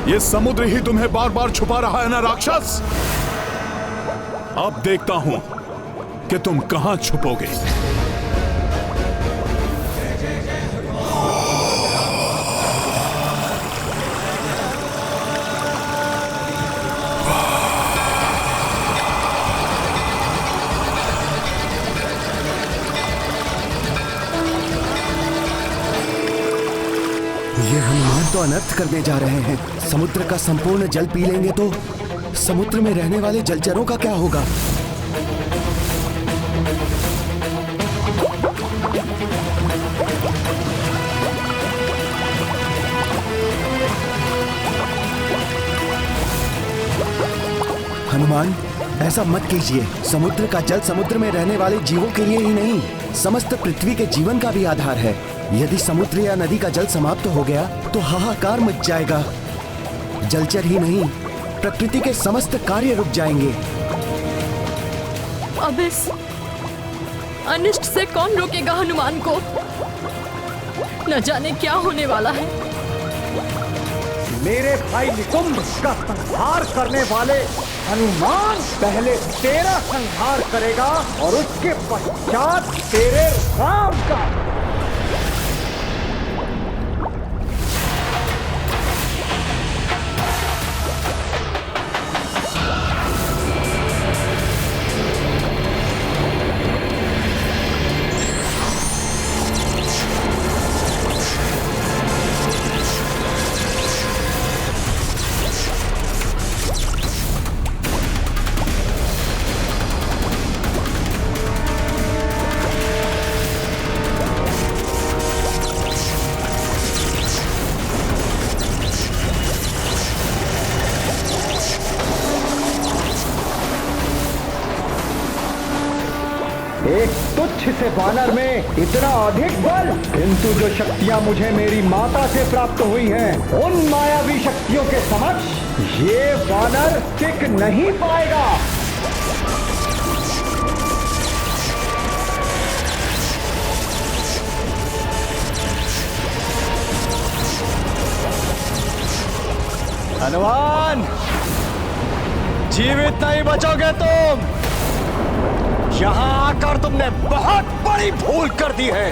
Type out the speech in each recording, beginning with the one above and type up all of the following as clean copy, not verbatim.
ये समुद्र ही तुम्हें बार बार छुपा रहा है ना राक्षस? अब देखता हूं कि तुम कहां छुपोगे। ये हनुमान तो अनर्थ करने जा रहे हैं। समुद्र का संपूर्ण जल पी लेंगे तो समुद्र में रहने वाले जलचरों का क्या होगा? हनुमान, ऐसा मत कीजिए। समुद्र का जल समुद्र में रहने वाले जीवों के लिए ही नहीं, समस्त पृथ्वी के जीवन का भी आधार है। यदि समुद्र या नदी का जल समाप्त हो गया तो हाहाकार मच जाएगा। जलचर ही नहीं, प्रकृति के समस्त कार्य रुक जाएंगे। अब इस अनिष्ट से कौन रोकेगा हनुमान को? न जाने क्या होने वाला है। मेरे भाई निकुंभ का संहार करने वाले हनुमान पहले तेरा संहार करेगा और उसके पश्चात तेरे राम का। एक तुच्छ से वानर में इतना अधिक बल, किंतु जो शक्तियां मुझे मेरी माता से प्राप्त हुई हैं, उन मायावी शक्तियों के समक्ष ये वानर टिक नहीं पाएगा। हनुमान, जीवित नहीं बचोगे तुम। यहां आकर तुमने बहुत बड़ी भूल कर दी है।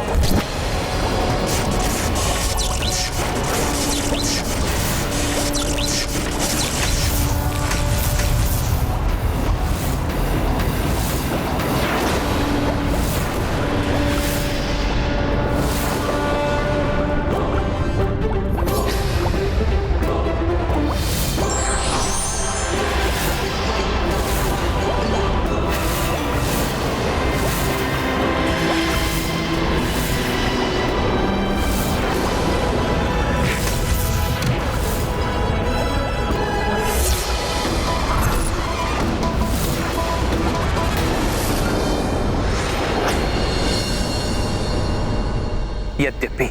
यद्यपि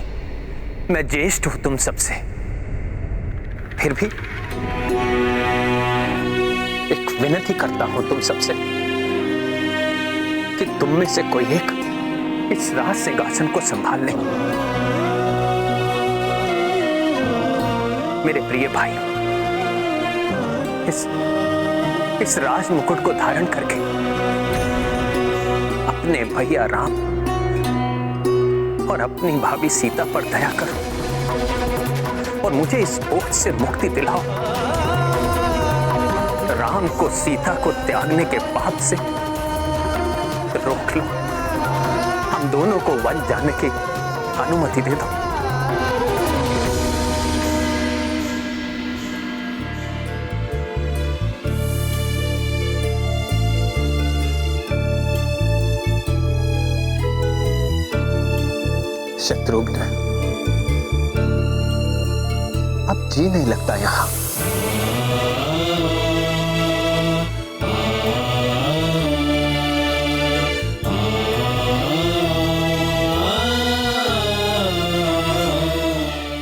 मैं ज्येष्ठ हूं तुम सबसे, फिर भी एक विनती करता हूं तुम सबसे कि तुम में से कोई एक इस राज सिंहासन को संभाल ले। मेरे प्रिय भाई, इस राज मुकुट को धारण करके अपने भैया राम और अपनी भाभी सीता पर दया करो और मुझे इस बोझ से मुक्ति दिलाओ। राम को सीता को त्यागने के पाप से रोक लो। हम दोनों को वन जाने की अनुमति दे दो। शत्रुघ्न, अब जी नहीं लगता यहां।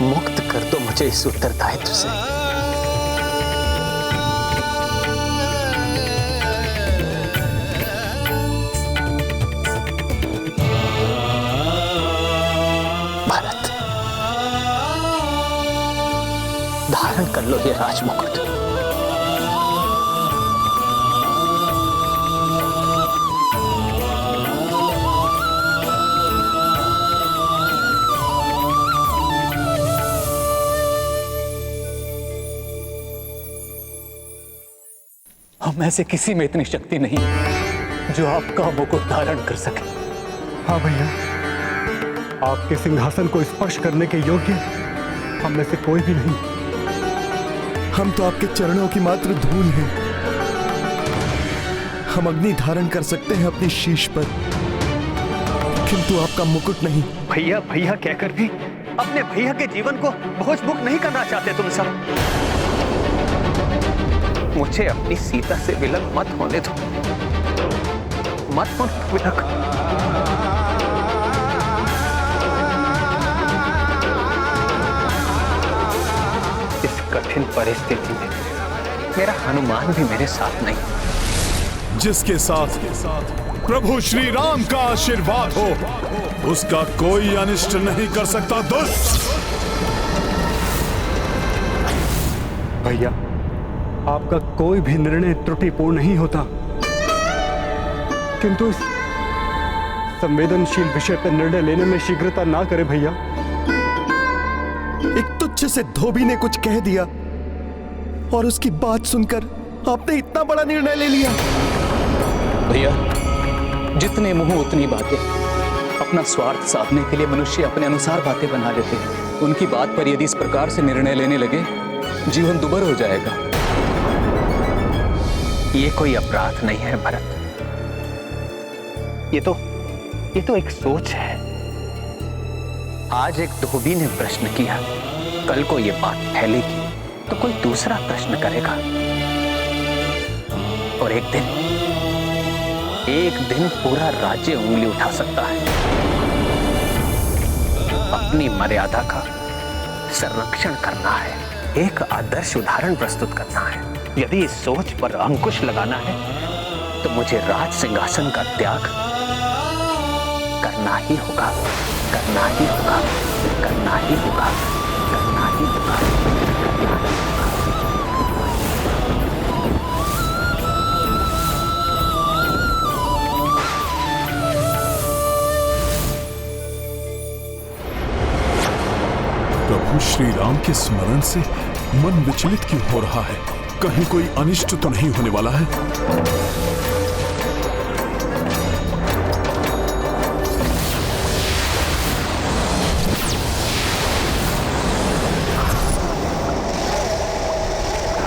मुक्त कर दो मुझे इस उत्तरदायित्व से। धारण कर लो लो ये राजमुकुट। हम ऐसे किसी में इतनी शक्ति नहीं जो आपका मुकुट धारण कर सके। हाँ भैया, आपके सिंहासन को स्पर्श करने के योग्य हम में से कोई भी नहीं। हम तो आपके चरणों की मात्र धूल हैं। हम अग्नि धारण कर सकते हैं अपनी शीश पर, किंतु आपका मुकुट नहीं। भैया भैया कहकर भी अपने भैया के जीवन को बोझ मुक्त नहीं करना चाहते तुम सब। मुझे अपनी सीता से विलग मत होने दो, मत होने दो विलग। इस कठिन परिस्थिति में मेरा हनुमान भी मेरे साथ नहीं। जिसके साथ प्रभु श्री राम का आशीर्वाद हो, उसका कोई अनिष्ट नहीं कर सकता दुष्ट। भैया, आपका कोई भी निर्णय त्रुटिपूर्ण नहीं होता, किंतु इस संवेदनशील विषय पर निर्णय लेने में शीघ्रता ना करें भैया। एक तुच्छ से धोबी ने कुछ कह दिया और उसकी बात सुनकर आपने इतना बड़ा निर्णय ले लिया। भैया, जितने मुंह उतनी बातें। अपना स्वार्थ साधने के लिए मनुष्य अपने अनुसार बातें बना लेते हैं। उनकी बात पर यदि इस प्रकार से निर्णय लेने लगे, जीवन दुभर हो जाएगा। ये कोई अपराध नहीं है भरत, ये तो एक सोच है। आज एक धोबी ने प्रश्न किया, कल को ये बात फैलेगी तो कोई दूसरा प्रश्न करेगा, और एक दिन पूरा राज्य उंगली उठा सकता है। अपनी मर्यादा का संरक्षण करना है, एक आदर्श उदाहरण प्रस्तुत करना है। यदि इस सोच पर अंकुश लगाना है तो मुझे राज सिंहासन का त्याग करना ही होगा, करना ही होगा, करना ही होगा, करना ही होगा, करना ही होगा। प्रभु श्री राम के स्मरण से मन विचलित क्यों हो रहा है? कहीं कोई अनिष्ट तो नहीं होने वाला है?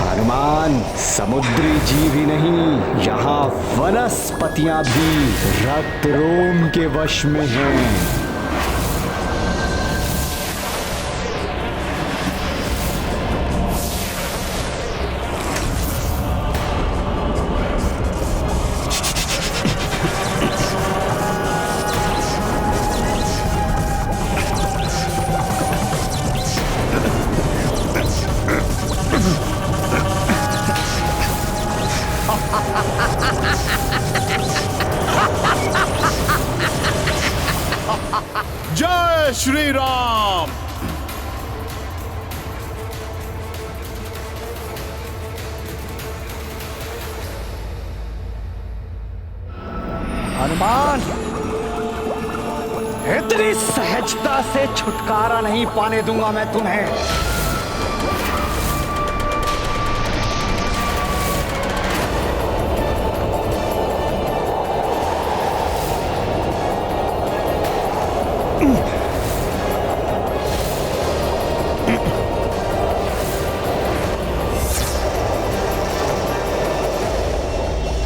हनुमान समुद्री जीव ही नहीं, यहाँ वनस्पतियां भी रक्त रोम के वश में हैं। जय श्री राम। हनुमान, इतनी सहजता से छुटकारा नहीं पाने दूंगा मैं तुम्हें।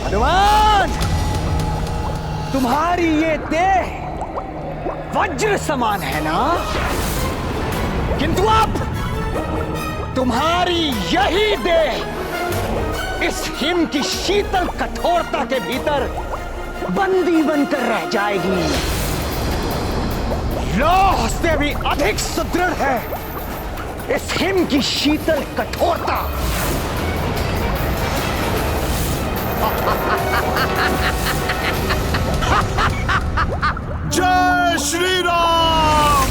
हनुमान, तुम्हारी ये देह वज्र समान है ना, किंतु अब तुम्हारी यही देह इस हिम की शीतल कठोरता के भीतर बंदी बनकर रह जाएगी। लौह से भी अधिक सुदृढ़ है इस हिम की शीतल कठोरता। जय श्री राम।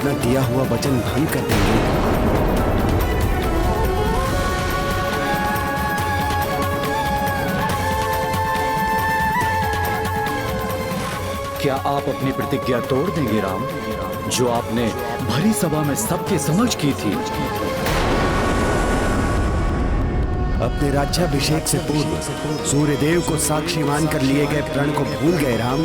अपना दिया हुआ वचन भंग कर देंगे। क्या आप अपनी प्रतिज्ञा तोड़ देंगे राम, जो आपने भरी सभा में सबके समझ की थी? अपने राज्याभिषेक से पूर्व सूर्यदेव को साक्षी मानकर लिए गए प्रण को भूल गए राम।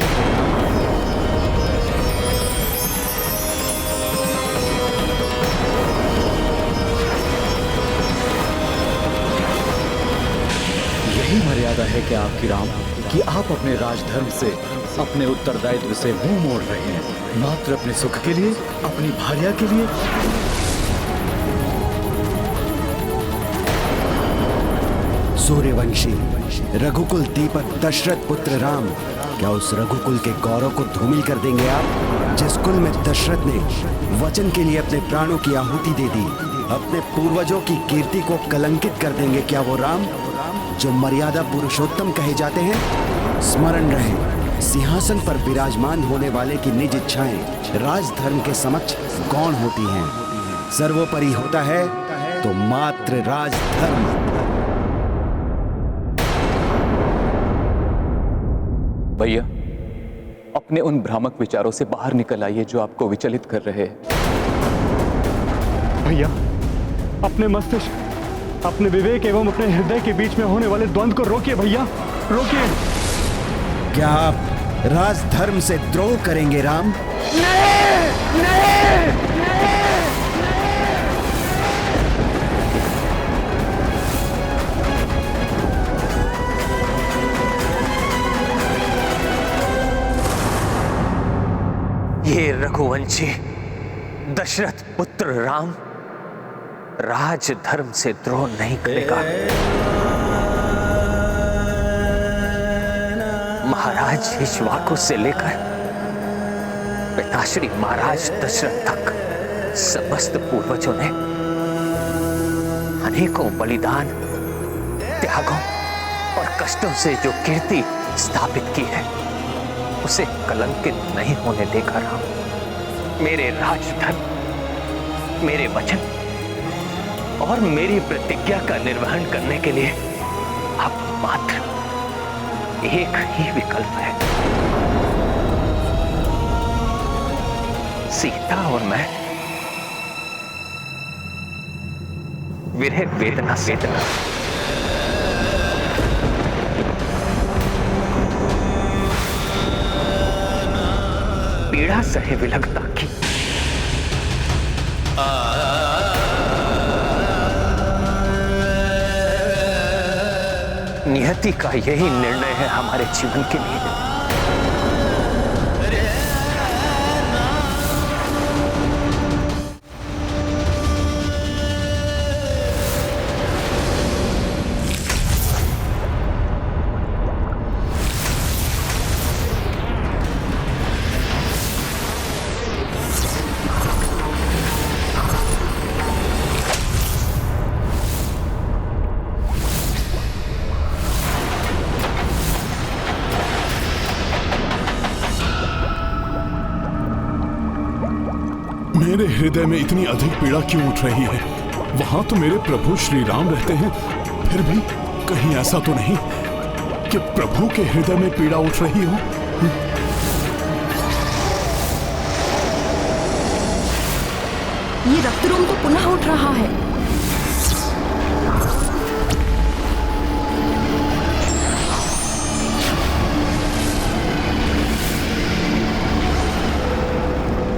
यही मर्यादा है कि आपकी राम, कि आप अपने राजधर्म से, अपने उत्तरदायित्व से मुंह मोड़ रहे हैं, मात्र अपने सुख के लिए, अपनी भार्या के लिए। सूर्यवंशी रघुकुल दीपक दशरथ पुत्र राम, क्या उस रघुकुल के गौरव को धूमिल कर देंगे आप, जिस कुल में दशरथ ने वचन के लिए अपने प्राणों की आहुति दे दी? अपने पूर्वजों की कीर्ति को कलंकित कर देंगे क्या वो राम, जो मर्यादा पुरुषोत्तम कहे जाते हैं? स्मरण रहे, सिंहासन पर विराजमान होने वाले की निज इच्छाएं राजधर्म के समक्ष गौण होती हैं। सर्वोपरि होता है तो मात्र राजधर्म। भैया, अपने उन भ्रामक विचारों से बाहर निकल आइए जो आपको विचलित कर रहे हैं। भैया, अपने मस्तिष्क, अपने विवेक एवं अपने हृदय के बीच में होने वाले द्वंद्व को रोकिए भैया, रोकिए। क्या आप राजधर्म से द्रोह करेंगे राम? नहीं, नहीं। ये रघुवंशी दशरथ पुत्र राम राजधर्म से द्रोह नहीं करेगा। महाराज इक्ष्वाकु से लेकर पिताश्री महाराज दशरथ तक समस्त पूर्वजों ने अनेकों बलिदान, त्यागों और कष्टों से जो कीर्ति स्थापित की है, उसे कलंकित नहीं होने देगा राम। मेरे राजधर्म, मेरे वचन और मेरी प्रतिज्ञा का निर्वहन करने के लिए अब मात्र एक ही विकल्प है। सीता और मैं विरह वेदना पीड़ा सहे विलगता की नियति का यही निर्णय है हमारे जीवन के लिए। मेरे हृदय में इतनी अधिक पीड़ा क्यों उठ रही है? वहां तो मेरे प्रभु श्री राम रहते हैं, फिर भी कहीं ऐसा तो नहीं कि प्रभु के हृदय में पीड़ा उठ रही हो? ये रक्तरोम तो पुनः उठ रहा है।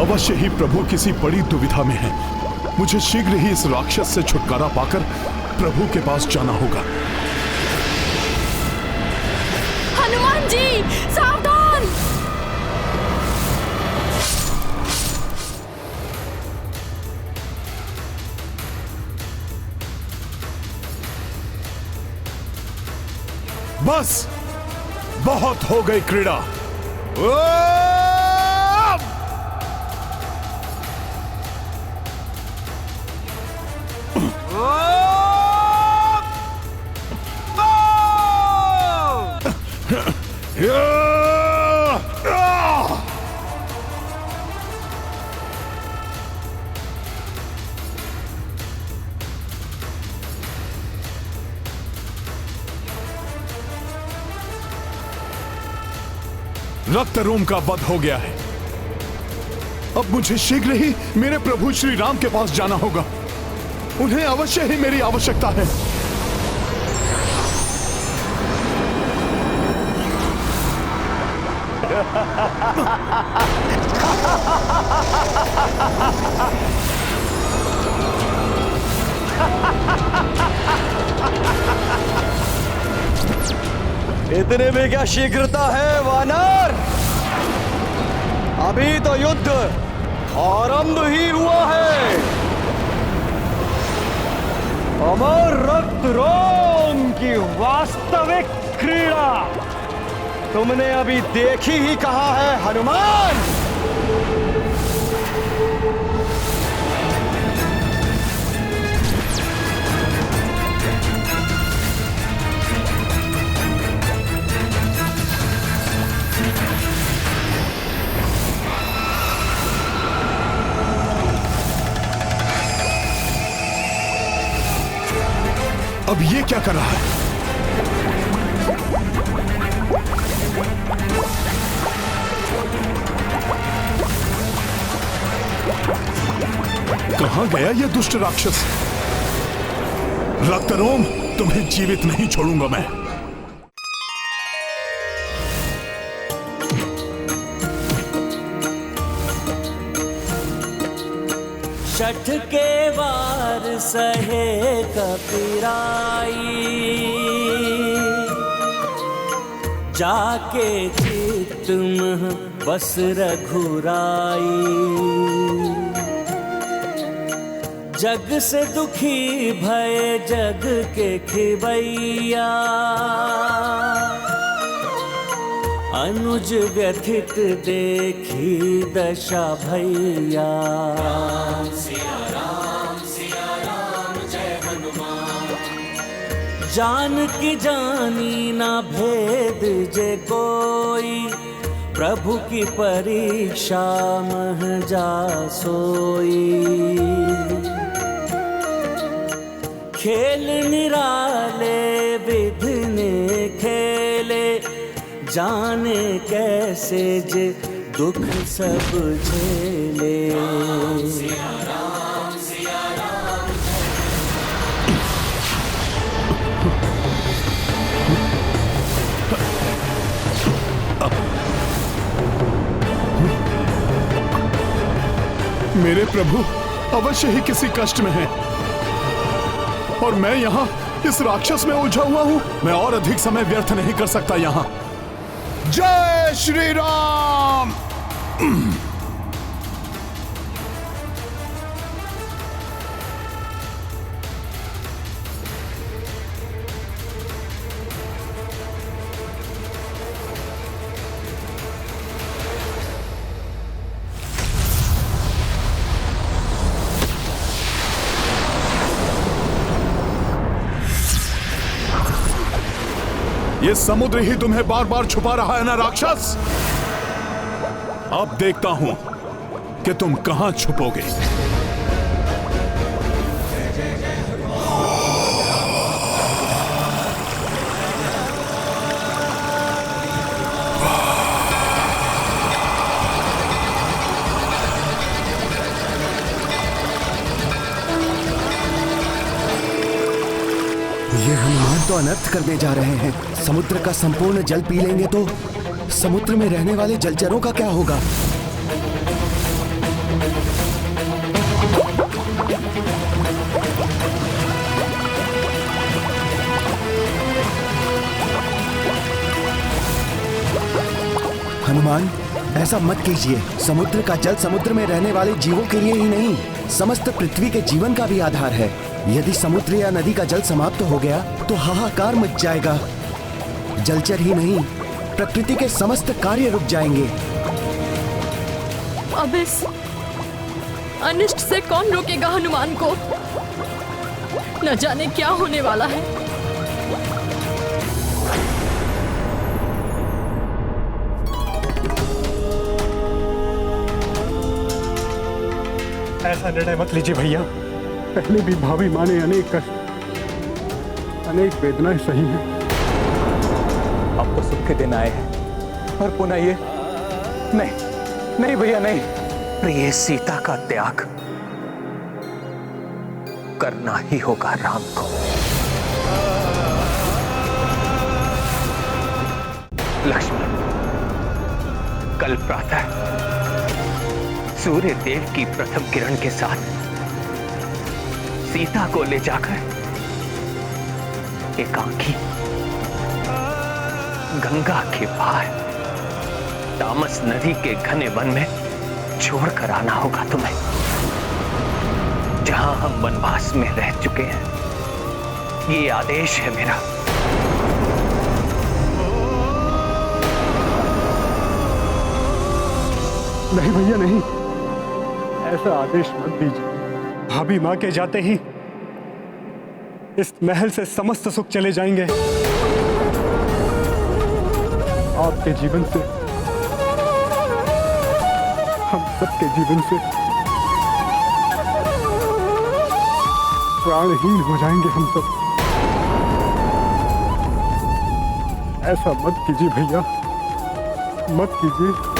अवश्य ही प्रभु किसी बड़ी दुविधा में है। मुझे शीघ्र ही इस राक्षस से छुटकारा पाकर प्रभु के पास जाना होगा। हनुमान जी, सावधान! बस, बहुत हो गई क्रीड़ा। रक्तरोम का वध हो गया है। अब मुझे शीघ्र ही मेरे प्रभु श्री राम के पास जाना होगा। उन्हें अवश्य ही मेरी आवश्यकता है। इतने में क्या शीघ्रता है वानर? अभी तो युद्ध आरंभ ही हुआ है। अमर रक्तरोम की वास्तविक क्रीड़ा तुमने अभी देखी ही कहा है हनुमान। अब ये क्या कर रहा है? कहां गया ये दुष्ट राक्षस? रक्तरोम, तुम्हें जीवित नहीं छोड़ूंगा मैं। छठ के वार सहे कपिराई, जाके चित मह बस रघुराई। जग से दुखी भय जग के खिवैया, अनुज व्यथित देखी दशा भैया। जानकी जानी ना भेद जे कोई, प्रभु की परीक्षा मह जा सोई। खेल निराले विधि खेले, जाने कैसे जे दुख सब झेले। मेरे प्रभु अवश्य ही किसी कष्ट में हैं, और मैं यहाँ इस राक्षस में उलझा हुआ हूँ। मैं और अधिक समय व्यर्थ नहीं कर सकता यहाँ। जय श्री राम। ये समुद्र ही तुम्हें बार बार छुपा रहा है ना राक्षस? अब देखता हूं कि तुम कहां छुपोगे। ये हनुमान तो अनर्थ करने जा रहे हैं। समुद्र का संपूर्ण जल पी लेंगे तो समुद्र में रहने वाले जलचरों का क्या होगा? हनुमान, ऐसा मत कीजिए। समुद्र का जल समुद्र में रहने वाले जीवों के लिए ही नहीं, समस्त पृथ्वी के जीवन का भी आधार है। यदि समुद्र या नदी का जल समाप्त हो गया तो हाहाकार मच जाएगा। जलचर ही नहीं, प्रकृति के समस्त कार्य रुक जाएंगे। अब इस अनिष्ट से कौन रोकेगा हनुमान को? न जाने क्या होने वाला है। ऐसा निर्णय मत लीजिए भैया। पहले भी भाभी माँ ने अनेक कष्ट, अनेक वेदनाएं सही हैं। अब तो सुख के दिन आए हैं और पुनः ये नहीं नहीं भैया नहीं। प्रिय सीता का त्याग करना ही होगा राम को। लक्ष्मण, कल प्रातः सूर्य देव की प्रथम किरण के साथ सीता को ले जाकर एकांकी गंगा के पार तामस नदी के घने वन में छोड़कर आना होगा तुम्हें, जहां हम वनवास में रह चुके हैं। ये आदेश है मेरा। नहीं भैया नहीं, ऐसा आदेश मत दीजिए। भाभी माँ के जाते ही इस महल से समस्त सुख चले जाएंगे। आपके जीवन से, हम सबके जीवन से प्राणहीन हो जाएंगे हम सब। ऐसा मत कीजिए भैया, मत कीजिए।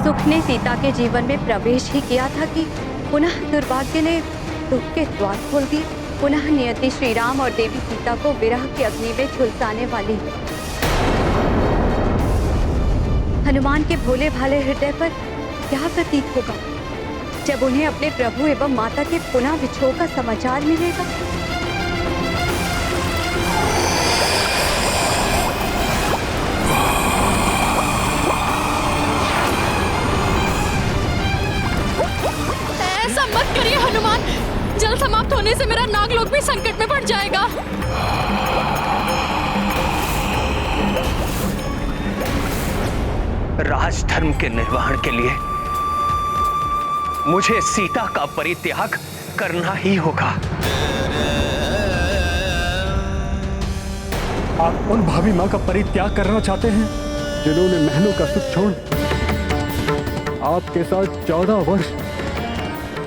सुख ने सीता के जीवन में प्रवेश ही किया था कि पुनः दुर्भाग्य ने दुख के द्वार खोल दिए। पुनः नियति श्री राम और देवी सीता को विरह की अग्नि में झुलसाने वाली। हनुमान के भोले भाले हृदय पर क्या प्रतीत होगा जब उन्हें अपने प्रभु एवं माता के पुनः विछोह का समाचार मिलेगा। ऐसा मत करिए हनुमान, जल समाप्त होने से मेरा नागलोक भी संकट में पड़ जाएगा। राजधर्म के निर्वहन के लिए मुझे सीता का परित्याग करना ही होगा। आप उन भाभी माँ का परित्याग करना चाहते हैं जिन्होंने महलों का सुख छोड़ आपके साथ 14 वर्ष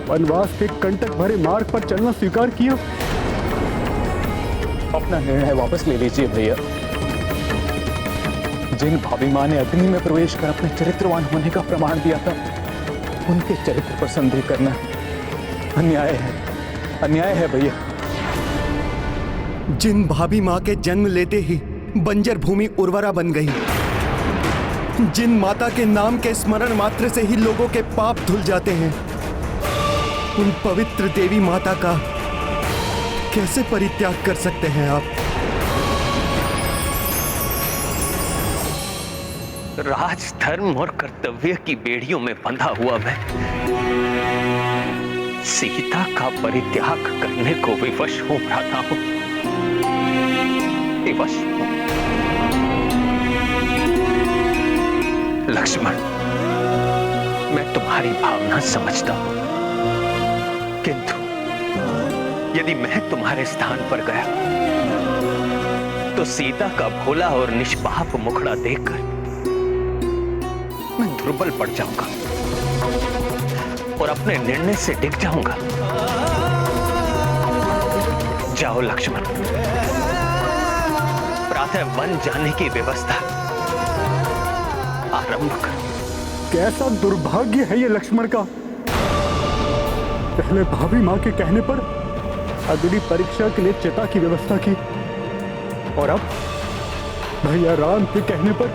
वनवास के कंटक भरे मार्ग पर चलना स्वीकार किया। अपना निर्णय वापस ले लीजिए भैया। जिन भाभी माँ ने अग्नि में प्रवेश कर अपने चरित्रवान होने का प्रमाण दिया था, उनके चरित्र पर संदेह करना अन्याय है, अन्याय है भैया। जिन भाभी माँ के जन्म लेते ही बंजर भूमि उर्वरा बन गई, जिन माता के नाम के स्मरण मात्र से ही लोगों के पाप धुल जाते हैं, उन पवित्र देवी माता का कैसे परित्याग कर सकते हैं आप? राजधर्म और कर्तव्य की बेड़ियों में बंधा हुआ मैं सीता का परित्याग करने को विवश हो रहा हूं, विवश हूं। लक्ष्मण, मैं तुम्हारी भावना समझता हूं, किंतु यदि मैं तुम्हारे स्थान पर गया तो सीता का भोला और निष्पाप मुखड़ा देखकर मैं दुर्बल पड़ जाऊंगा और अपने निर्णय से डिग जाऊंगा। जाओ लक्ष्मण, प्रातः वन जाने की व्यवस्था आरंभ करो। कैसा दुर्भाग्य है ये लक्ष्मण का। पहले भाभी माँ के कहने पर अग्नि परीक्षा के लिए चिता की व्यवस्था की, और अब भैया राम के कहने पर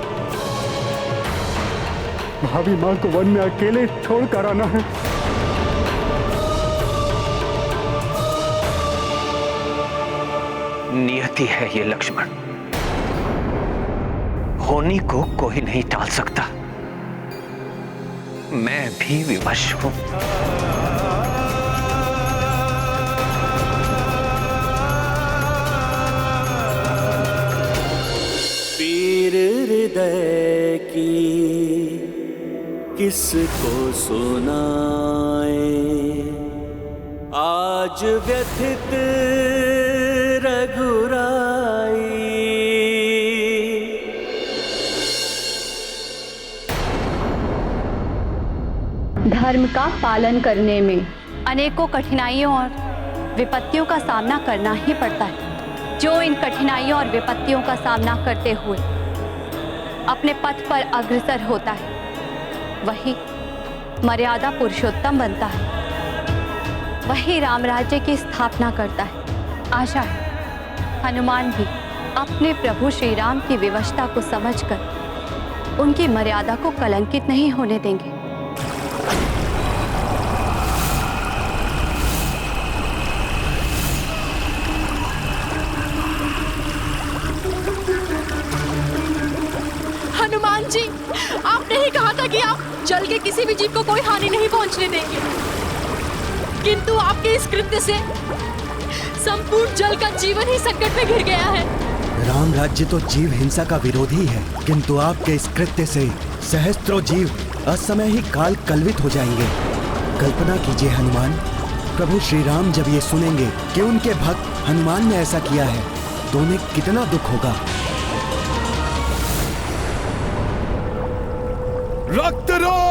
भाभी माँ को वन में अकेले छोड़कर आना है। नियति है ये लक्ष्मण, होनी को कोई नहीं टाल सकता। मैं भी विवश हूं। पीर हृदय की किसको सुनाए, आज व्यथित रघुराई। धर्म का पालन करने में अनेकों कठिनाइयों और विपत्तियों का सामना करना ही पड़ता है। जो इन कठिनाइयों और विपत्तियों का सामना करते हुए अपने पथ पर अग्रसर होता है, वही मर्यादा पुरुषोत्तम बनता है, वही राम राज्य की स्थापना करता है। आशा है हनुमान भी अपने प्रभु श्री राम की विवशता को समझकर उनकी मर्यादा को कलंकित नहीं होने देंगे। हनुमान जी, आपने ही कहा था कि आप जल के किसी भी जीव को कोई हानि नहीं पहुंचने देंगे, किंतु आपके इस कृत्य से संपूर्ण जल का जीवन ही संकट में घिर गया है। राम राज्य तो जीव हिंसा का विरोधी है, किंतु आपके इस कृत्य से सहस्त्रों जीव असमय ही काल कलवित हो जाएंगे। कल्पना कीजिए हनुमान, प्रभु श्री राम जब ये सुनेंगे कि उनके भक्त हनुमान ने ऐसा किया है तो उन्हें कितना दुख होगा। रक्तरोम!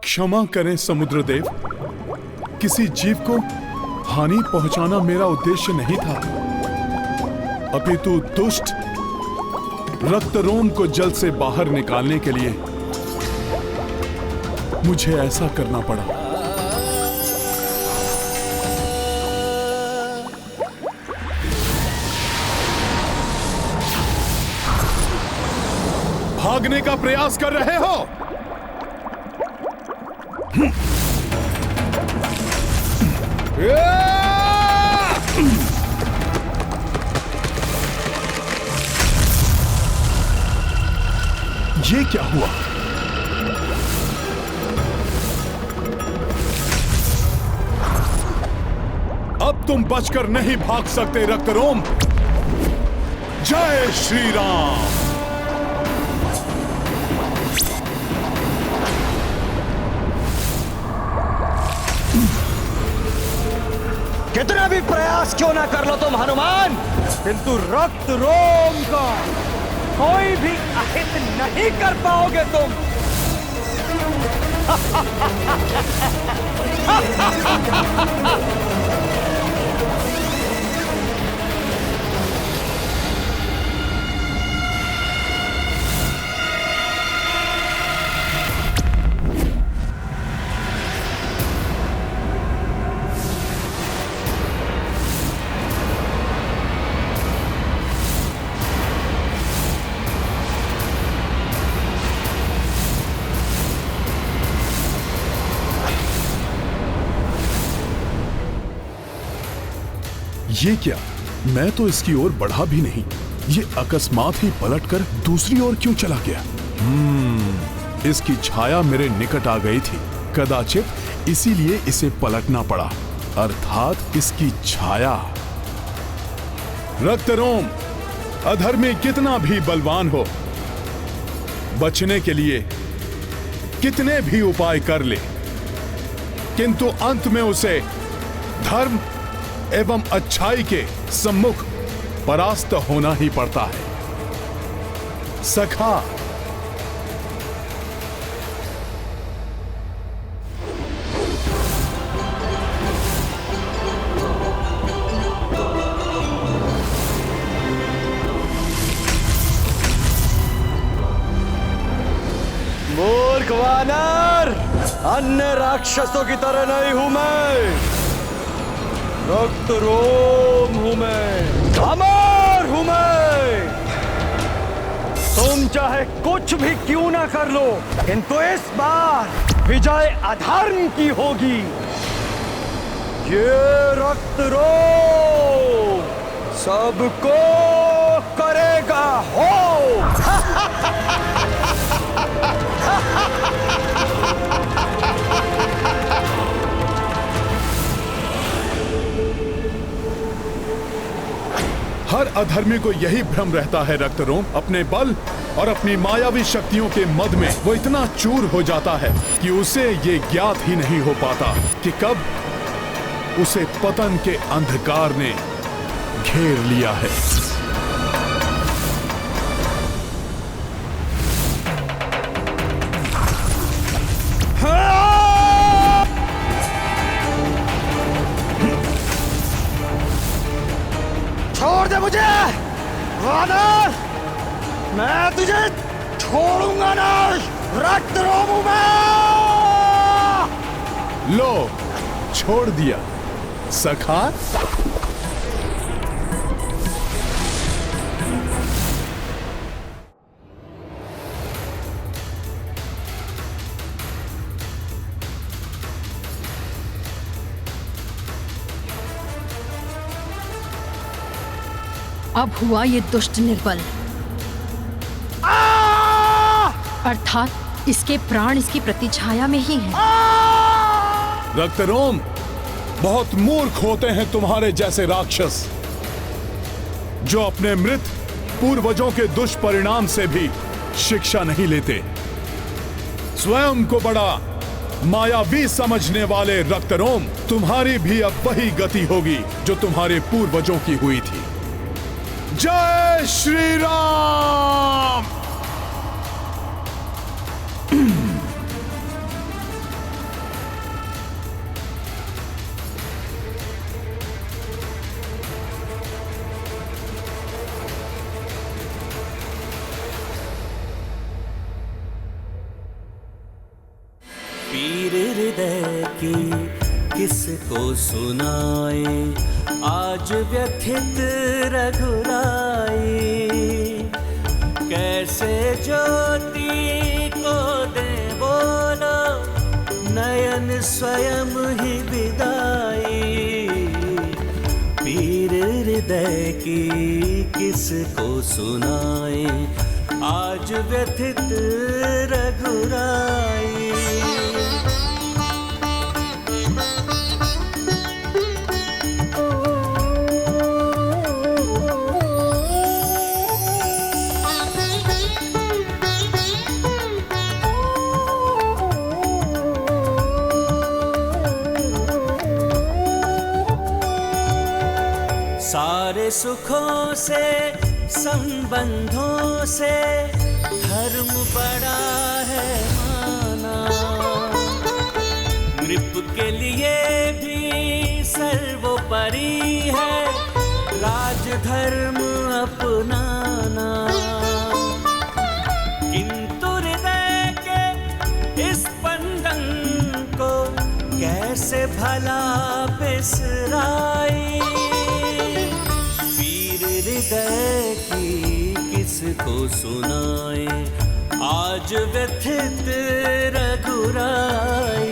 क्षमा करें समुद्र देव, किसी जीव को हानि पहुंचाना मेरा उद्देश्य नहीं था, अपितु दुष्ट रक्तरोम को जल से बाहर निकालने के लिए मुझे ऐसा करना पड़ा। भागने का प्रयास कर रहे हो? ये क्या हुआ? अब तुम बचकर नहीं भाग सकते रक्तरोम। जय श्री राम। कितना भी प्रयास क्यों ना कर लो तुम हनुमान, किंतु रक्त रोम का कोई भी अहित नहीं कर पाओगे तुम। ये क्या? मैं तो इसकी ओर बढ़ा भी नहीं, ये अकस्मात ही पलटकर दूसरी ओर क्यों चला गया? इसकी छाया मेरे निकट आ गई थी, कदाचित इसीलिए इसे पलटना पड़ा, अर्थात इसकी छाया। रक्तरोम अधर्मी कितना भी बलवान हो, बचने के लिए कितने भी उपाय कर ले, किंतु अंत में उसे धर्म एवं अच्छाई के सम्मुख परास्त होना ही पड़ता है। सखा, एक वानर अन्य राक्षसों की तरह नहीं हूं मैं। रक्त रोम हूं मैं, अमर हूं मैं। तुम चाहे कुछ भी क्यों ना कर लो, किंतु इस बार विजय अधर्म की होगी। ये रक्त रोम सबको करेगा हो। हर अधर्मी को यही भ्रम रहता है रक्तरोम। अपने बल और अपनी मायावी शक्तियों के मद में वो इतना चूर हो जाता है कि उसे ये ज्ञात ही नहीं हो पाता कि कब उसे पतन के अंधकार ने घेर लिया है। छोड़ दे मुझे वानर, मैं तुझे छोड़ूंगा नहीं। रक्त रोम हूं मैं। लो, छोड़ दिया सखा। अब हुआ ये दुष्ट निर्बल, अर्थात इसके प्राण इसकी प्रतिछाया में ही हैं। रक्तरोम, बहुत मूर्ख होते हैं तुम्हारे जैसे राक्षस जो अपने मृत पूर्वजों के दुष्परिणाम से भी शिक्षा नहीं लेते। स्वयं को बड़ा मायावी समझने वाले रक्तरोम, तुम्हारी भी अब वही गति होगी जो तुम्हारे पूर्वजों की हुई थी। जय श्री राम। पीर हृदय की किसको सुनाए, आज व्यथित रघुराई। कैसे ज्योति को दे बोलो, नयन स्वयं ही विदाई। पीर हृदय की किसको सुनाए, आज व्यथित रघुराई। सारे सुखों से संबंधों से धर्म बड़ा है माना। नृप के लिए भी सर्वोपरि है राजधर्म अपनाना। किंतु हृदय के इस बंधन को कैसे भला बिसराई। हृदय की किसको सुनाए, आज व्यथित रघुराई।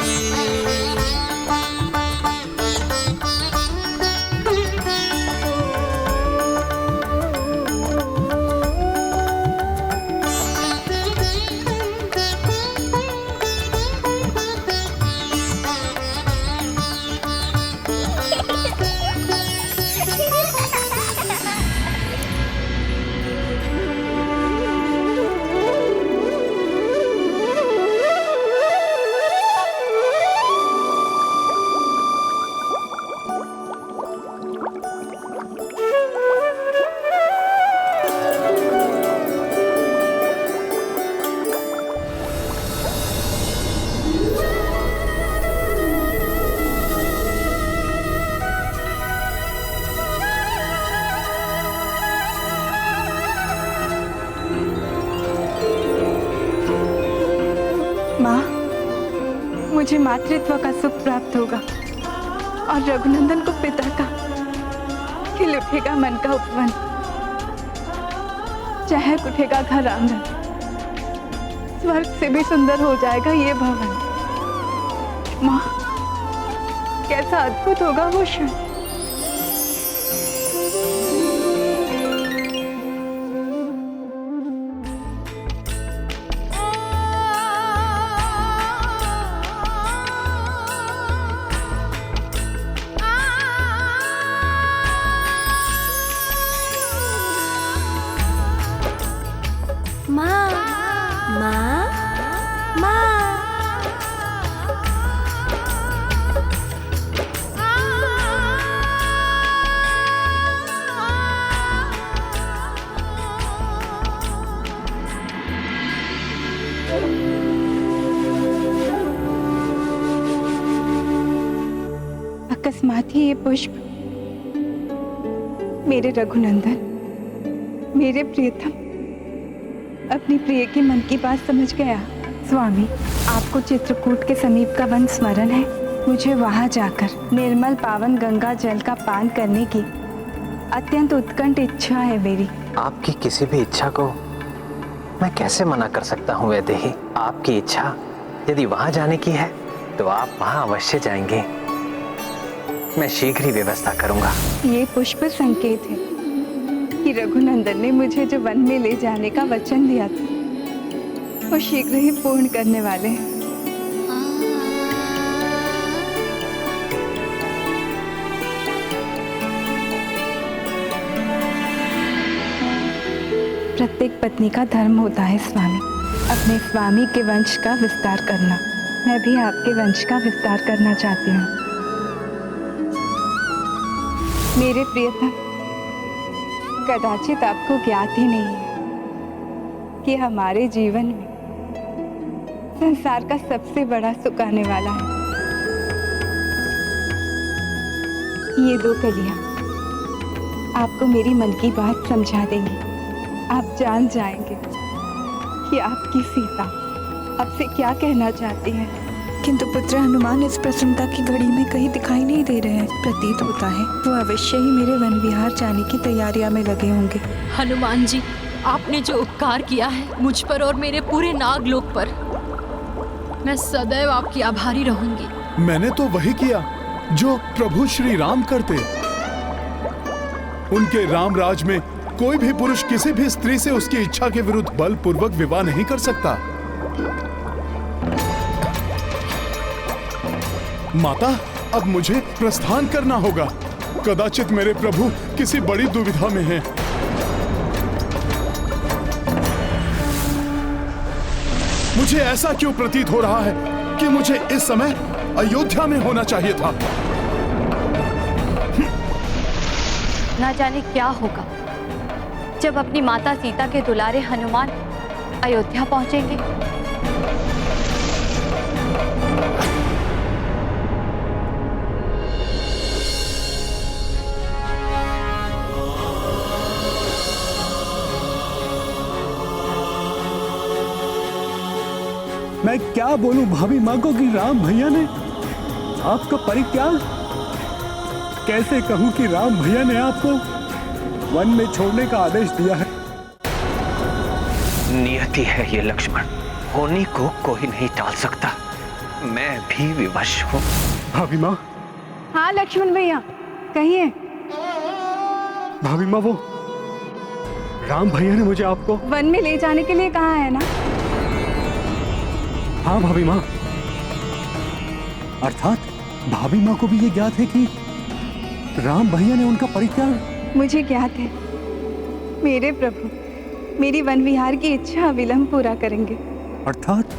माँ, मुझे मातृत्व का सुख प्राप्त होगा और रघुनंदन को पिता का खिल उठेगा मन का उपवन, चहक उठेगा घर आंगन, स्वर्ग से भी सुंदर हो जाएगा ये भवन। माँ, कैसा अद्भुत होगा वो क्षण। अकस्मात ही ये पुष्प मेरे रघुनंदन, मेरे प्रियतम, अपनी प्रिय के मन की बात समझ गया। स्वामी, आपको चित्रकूट के समीप का वन स्मरण है? मुझे वहां जाकर निर्मल पावन गंगा जल का पान करने की अत्यंत उत्कंठ इच्छा है मेरी। आपकी किसी भी इच्छा को मैं कैसे मना कर सकता हूँ वैदेही? आपकी इच्छा यदि वहां जाने की है तो आप वहां अवश्य जाएंगे। मैं शीघ्र ही व्यवस्था करूंगा। ये पुष्प संकेत है कि रघुनंदन ने मुझे जो वन में ले जाने का वचन दिया था वो शीघ्र ही पूर्ण करने वाले हैं। प्रत्येक पत्नी का धर्म होता है स्वामी, अपने स्वामी के वंश का विस्तार करना। मैं भी आपके वंश का विस्तार करना चाहती हूँ। मेरे प्रियतम, कदाचित आपको ज्ञात ही नहीं है कि हमारे जीवन में संसार का सबसे बड़ा सुख आने वाला है। ये दो कलियां आपको मेरी मन की बात समझा देंगी। आप जान जाएंगे कि आपकी सीता आपसे क्या कहना चाहती है। किंतु पुत्र हनुमान इस प्रसन्नता की घड़ी में कहीं दिखाई नहीं दे रहे हैं। प्रतीत होता है वो अवश्य ही मेरे वन विहार जाने की तैयारियां में लगे होंगे। हनुमान जी, आपने जो उपकार किया है मुझ पर और मेरे पूरे नागलोक पर, मैं सदैव आपकी आभारी रहूंगी। मैंने तो वही किया जो प्रभु श्री राम करते। उनके राम राज में कोई भी पुरुष किसी भी स्त्री से उसकी इच्छा के विरुद्ध बलपूर्वक विवाह नहीं कर सकता। माता, अब मुझे प्रस्थान करना होगा। कदाचित मेरे प्रभु किसी बड़ी दुविधा में हैं। मुझे ऐसा क्यों प्रतीत हो रहा है कि मुझे इस समय अयोध्या में होना चाहिए था। ना जाने क्या होगा जब अपनी माता सीता के दुलारे हनुमान अयोध्या पहुंचेंगे। मैं क्या बोलूं भाभी माँ को कि राम भैया ने आपका परित्याग, कैसे कहूं कि राम भैया ने आपको वन में छोड़ने का आदेश दिया है। नियति है ये लक्ष्मण, होनी को कोई नहीं टाल सकता। मैं भी विवश हूँ। भाभी माँ। हाँ लक्ष्मण भैया, कहिए। भाभी माँ, वो राम भैया ने मुझे आपको वन में ले जाने के लिए कहा है ना? हाँ भाभी माँ, अर्थात भाभी माँ को भी ये ज्ञात है कि राम भैया ने उनका परित्याग। मुझे ज्ञात है मेरे प्रभु मेरी वन विहार की इच्छा विलंब पूरा करेंगे। अर्थात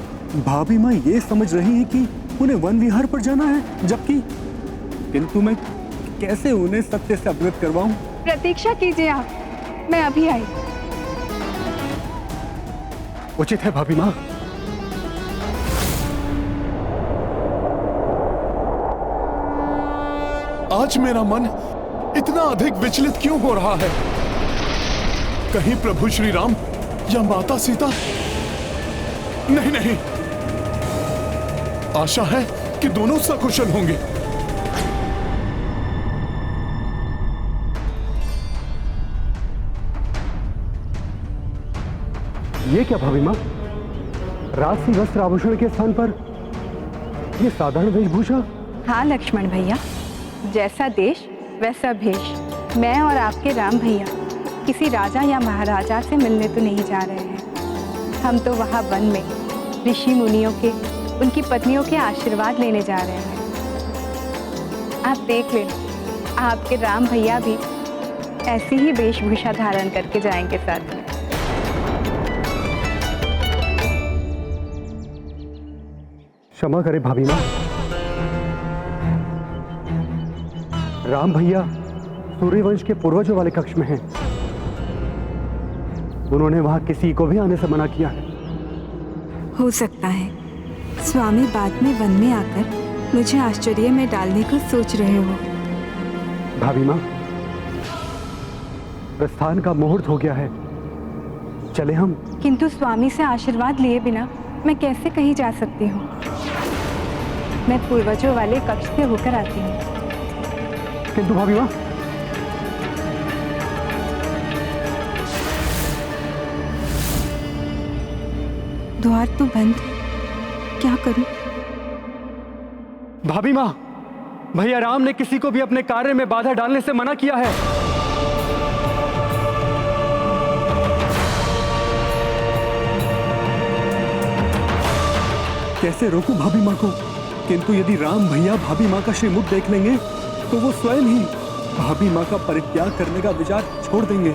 भाभी माँ ये समझ रही है कि उन्हें वन विहार पर जाना है, जबकि किंतु मैं कैसे उन्हें सत्य से अवगत करवाऊं? प्रतीक्षा कीजिए आप, मैं अभी आई। उचित है भाभी माँ। आज मेरा मन इतना अधिक विचलित क्यों हो रहा है? कहीं प्रभु श्री राम या माता सीता? नहीं नहीं, आशा है कि दोनों सकुशल होंगे। ये क्या भाभी माँ, राजसी वस्त्र आभूषण के स्थान पर ये साधारण वेशभूषा? हाँ लक्ष्मण भैया, जैसा देश वैसा भेष। मैं और आपके राम भैया किसी राजा या महाराजा से मिलने तो नहीं जा रहे हैं। हम तो वहाँ वन में ऋषि मुनियों के, उनकी पत्नियों के आशीर्वाद लेने जा रहे हैं। आप देख लेना, आपके राम भैया भी ऐसी ही वेशभूषा धारण करके जाएंगे साथ में। क्षमा करें भाभी माँ, राम भैया सूर्यवंश के पूर्वजों वाले कक्ष में हैं। उन्होंने वहां किसी को भी आने से मना किया है। हो सकता है स्वामी बाद में वन में आकर मुझे आश्चर्य में डालने को सोच रहे हो। भाभी माँ, प्रस्थान का मुहूर्त हो गया है, चले हम। किंतु स्वामी से आशीर्वाद लिए बिना मैं कैसे कहीं जा सकती हूँ? मैं पूर्वजों वाले कक्ष से होकर आती हूँ। किंतु भाभी माँ, द्वार तो बंद, क्या करूं? भाभी माँ, भैया राम ने किसी को भी अपने कार्य में बाधा डालने से मना किया है। कैसे रोकूं भाभी माँ को? किंतु यदि राम भैया भाभी माँ का श्रीमुख देख लेंगे तो वो स्वयं ही भाभी माँ का परित्याग करने का विचार छोड़ देंगे।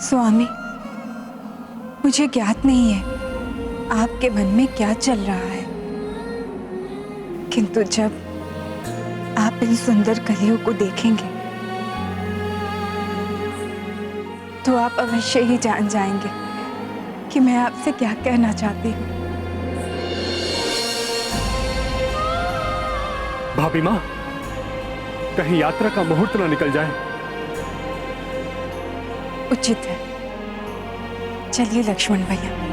स्वामी, मुझे ज्ञात नहीं है आपके मन में क्या चल रहा है, किंतु जब आप इन सुंदर कलियों को देखेंगे तो आप अवश्य ही जान जाएंगे कि मैं आपसे क्या कहना चाहती हूँ। भाभी माँ, कहीं यात्रा का मुहूर्त ना निकल जाए। उचित है, चलिए लक्ष्मण भैया।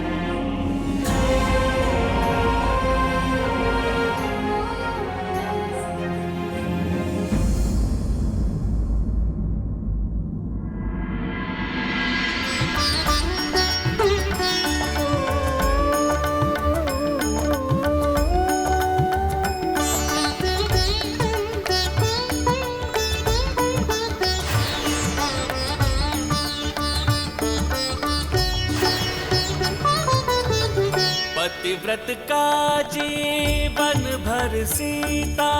पतिव्रत का जीवन भर सीता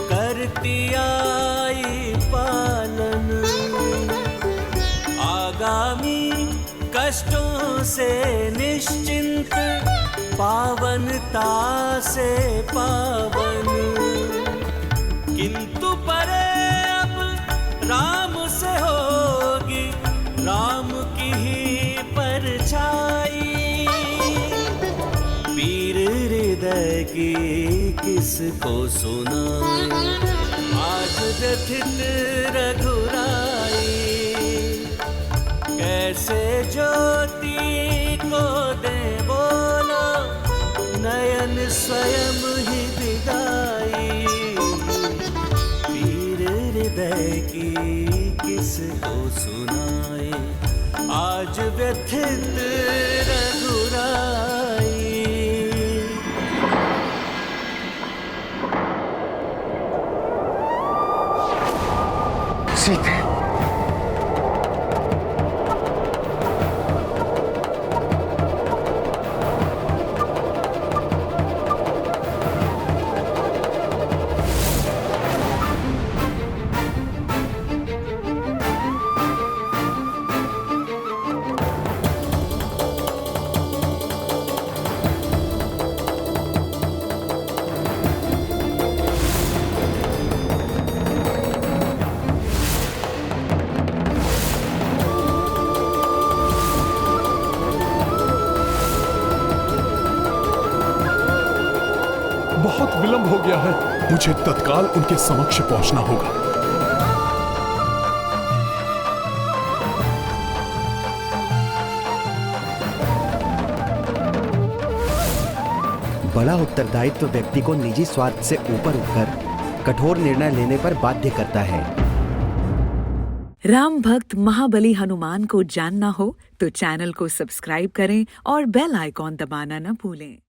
करती आई पालन, आगामी कष्टों से निश्चिंत, पावनता से पावन। किंतु परे अब राम से होगी राम की ही परछाई, पीर हृदय की किसको सुनाए, आज व्यथित रघुराई। कैसे ज्योति को दे बोलो, नयन स्वयं ही दिगाई, पीर हृदय की किसको सुनाए, आज व्यथित रघुराई। सीते, बहुत विलंब हो गया है। मुझे तत्काल उनके समक्ष पहुंचना होगा। बड़ा उत्तरदायित्व व्यक्ति को निजी स्वार्थ से ऊपर उठकर कठोर निर्णय लेने पर बाध्य करता है। राम भक्त महाबली हनुमान को जानना हो तो चैनल को सब्सक्राइब करें और बेल आइकॉन दबाना न भूलें।